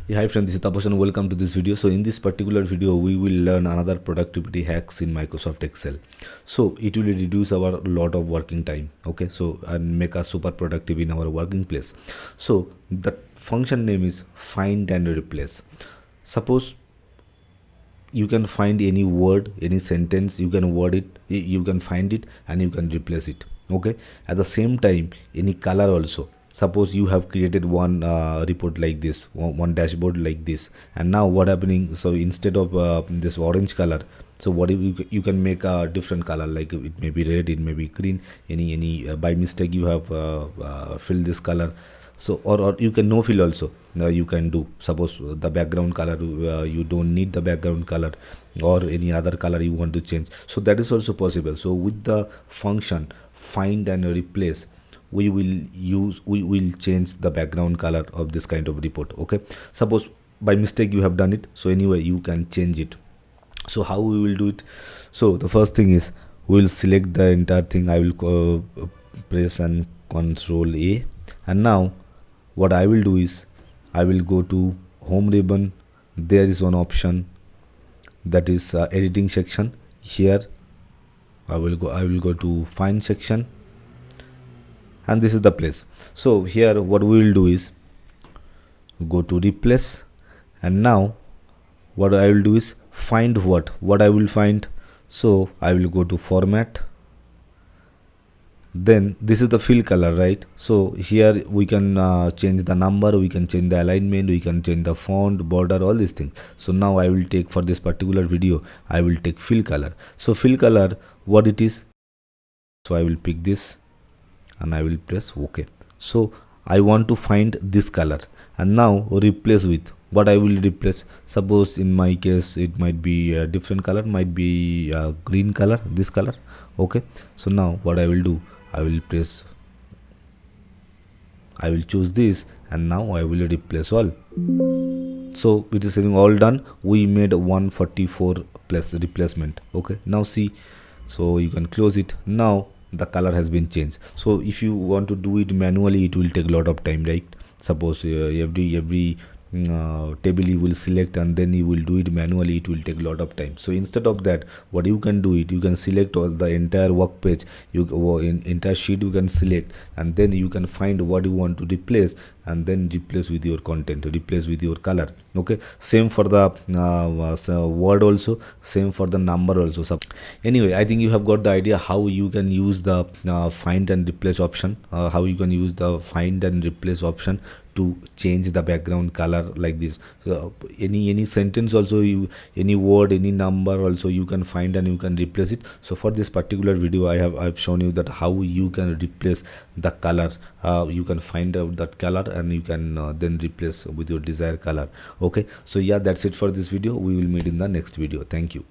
Yeah, hi friend, this is Tapas and welcome to this video. So in this particular video, we will learn another productivity hacks in Microsoft Excel. So it will reduce our lot of working time, okay, so and make us super productive in our working place. So the function name is find and replace. Suppose you can find any word, any sentence, you can word it, you can find it and you can replace it, okay. At the same time, any color also. Suppose you have created one report like this, one dashboard like this, and now what happening, so instead of this orange color, so what if you can make a different color, like it may be red, it may be green, any by mistake you have filled this color. So or you can no fill also, you can do. Suppose the background color, you don't need the background color, or any other color you want to change, so that is also possible. So with the function find and replace, we will change the background color of this kind of report, okay. Suppose by mistake you have done it, so anyway you can change it. So how we will do it? So the first thing is we will select the entire thing. I will press and Control A, and now what I will do is I will go to home ribbon. There is one option that is editing section. Here I will go to find section, and this is the place. So here what we will do is go to replace, and now what I will do is find what I will find. So I will go to format, then this is the fill color, right? So here we can change the number, we can change the alignment, we can change the font, border, all these things. So now I will take, for this particular video, I will take fill color. So fill color, what it is, so I will pick this and I will press OK. So I want to find this color, and now replace with what I will replace. Suppose in my case it might be a different color, might be a green color, this color, okay. So now what I will do, I will choose this, and now I will replace all. So it is saying all done. We made 144 plus replacement, okay. Now see, so you can close it. Now the color has been changed. So if you want to do it manually, it will take a lot of time, right? Suppose every table you will select and then you will do it manually, it will take a lot of time. So instead of that, what you can do it, you can select all the entire work page, in entire sheet you can select, and then you can find what you want to replace, and then replace with your content, replace with your color, okay. Same for the word also, same for the number also. So anyway, I think you have got the idea how you can use the find and replace option, how you can use the find and replace option to change the background color like this. So any sentence also, any word, any number also you can find and you can replace it. So for this particular video, I've shown you that how you can replace the color. You can find out that color and you can then replace with your desired color, okay. So yeah, that's it for this video. We will meet in the next video. Thank you.